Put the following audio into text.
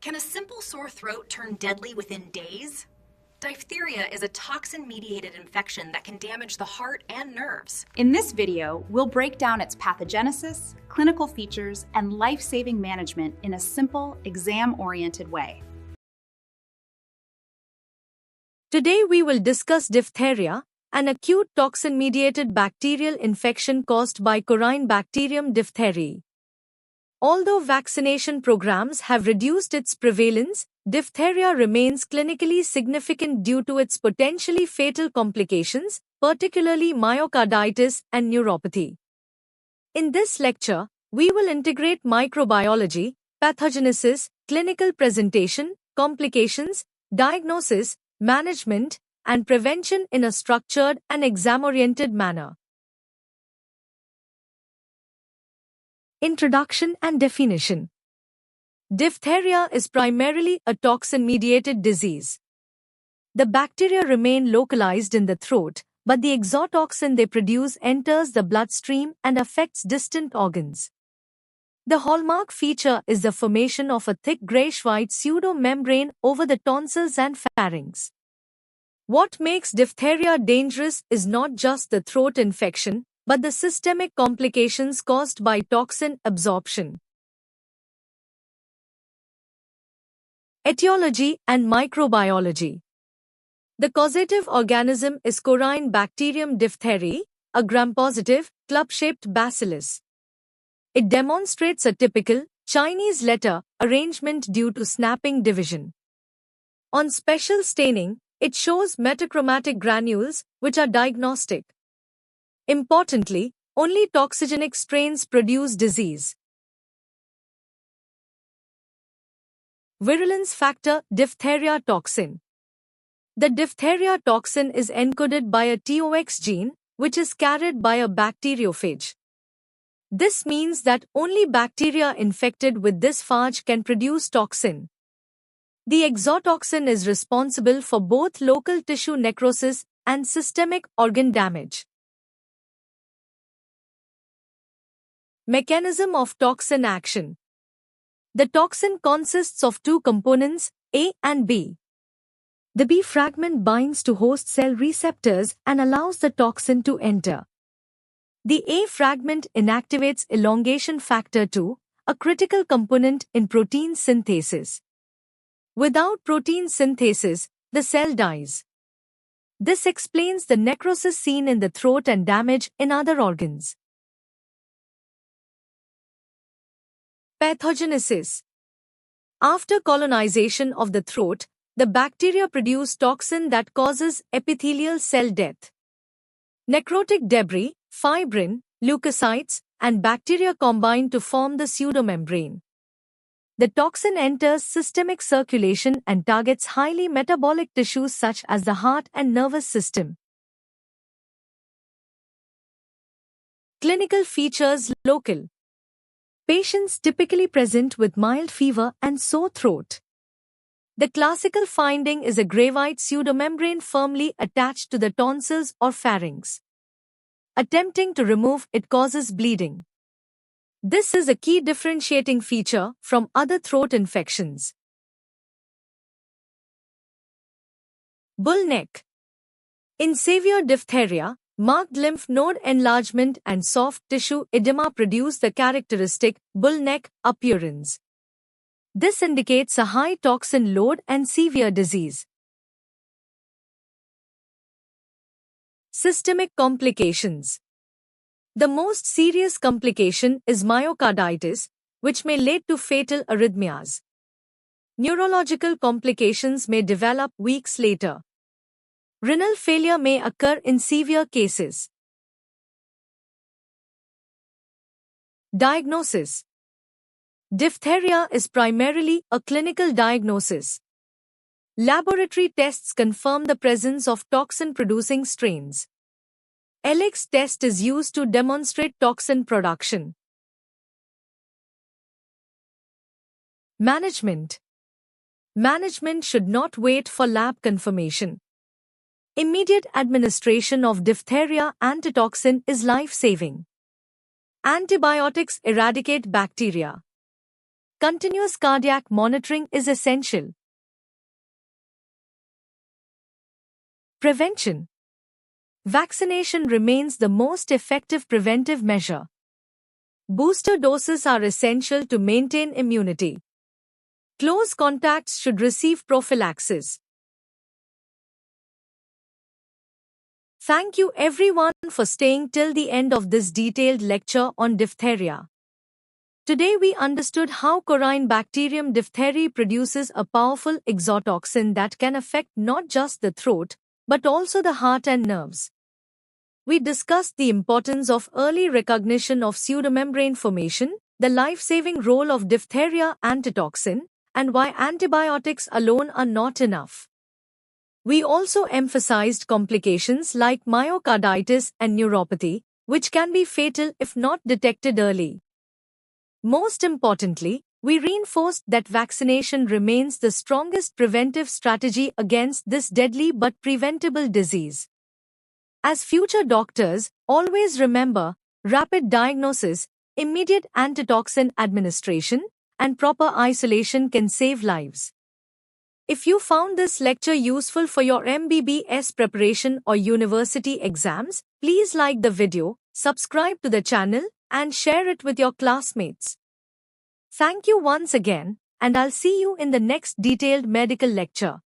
Can a simple sore throat turn deadly within days? Diphtheria is a toxin-mediated infection that can damage the heart and nerves. In this video, we'll break down its pathogenesis, clinical features, and life-saving management in a simple, exam-oriented way. Today we will discuss diphtheria, an acute toxin-mediated bacterial infection caused by Corynebacterium diphtheriae. Although vaccination programs have reduced its prevalence, diphtheria remains clinically significant due to its potentially fatal complications, particularly myocarditis and neuropathy. In this lecture, we will integrate microbiology, pathogenesis, clinical presentation, complications, diagnosis, management, and prevention in a structured and exam-oriented manner. Introduction and definition. Diphtheria is primarily a toxin-mediated disease. The bacteria remain localized in the throat, but the exotoxin they produce enters the bloodstream and affects distant organs. The hallmark feature is the formation of a thick grayish-white pseudomembrane over the tonsils and pharynx. What makes diphtheria dangerous is not just the throat infection, but the systemic complications caused by toxin absorption. Etiology and microbiology. The causative organism is Corynebacterium diphtheriae, a gram-positive, club-shaped bacillus. It demonstrates a typical Chinese letter arrangement due to snapping division. On special staining, it shows metachromatic granules, which are diagnostic. Importantly, only toxigenic strains produce disease. Virulence factor diphtheria toxin. The diphtheria toxin is encoded by a TOX gene, which is carried by a bacteriophage. This means that only bacteria infected with this phage can produce toxin. The exotoxin is responsible for both local tissue necrosis and systemic organ damage. Mechanism of toxin action. The toxin consists of two components, A and B. The B fragment binds to host cell receptors and allows the toxin to enter. The A fragment inactivates elongation factor 2, a critical component in protein synthesis. Without protein synthesis, the cell dies. This explains the necrosis seen in the throat and damage in other organs. Pathogenesis. After colonization of the throat, the bacteria produce toxin that causes epithelial cell death. Necrotic debris, fibrin, leukocytes, and bacteria combine to form the pseudomembrane. The toxin enters systemic circulation and targets highly metabolic tissues such as the heart and nervous system. Clinical features local. Patients typically present with mild fever and sore throat. The classical finding is a gray white pseudomembrane firmly attached to the tonsils or pharynx. Attempting to remove it causes bleeding. This is a key differentiating feature from other throat infections. Bull neck. In severe diphtheria, marked lymph node enlargement and soft tissue edema produce the characteristic bull neck appearance. This indicates a high toxin load and severe disease. Systemic complications. The most serious complication is myocarditis, which may lead to fatal arrhythmias. Neurological complications may develop weeks later. Renal failure may occur in severe cases. Diagnosis. Diphtheria is primarily a clinical diagnosis. Laboratory tests confirm the presence of toxin-producing strains. ELIX test is used to demonstrate toxin production. Management. Management should not wait for lab confirmation. Immediate administration of diphtheria antitoxin is life-saving. Antibiotics eradicate bacteria. continuous cardiac monitoring is essential. Prevention. Vaccination remains the most effective preventive measure. Booster doses are essential to maintain immunity. Close contacts should receive prophylaxis. Thank you everyone for staying till the end of this detailed lecture on diphtheria. Today we understood how Corynebacterium diphtheriae produces a powerful exotoxin that can affect not just the throat, but also the heart and nerves. We discussed the importance of early recognition of pseudomembrane formation, the life-saving role of diphtheria antitoxin, and why antibiotics alone are not enough. We also emphasized complications like myocarditis and neuropathy, which can be fatal if not detected early. Most importantly, we reinforced that vaccination remains the strongest preventive strategy against this deadly but preventable disease. As future doctors, always remember, rapid diagnosis, immediate antitoxin administration, and proper isolation can save lives. If you found this lecture useful for your MBBS preparation or university exams, please like the video, subscribe to the channel, and share it with your classmates. Thank you once again, and I'll see you in the next detailed medical lecture.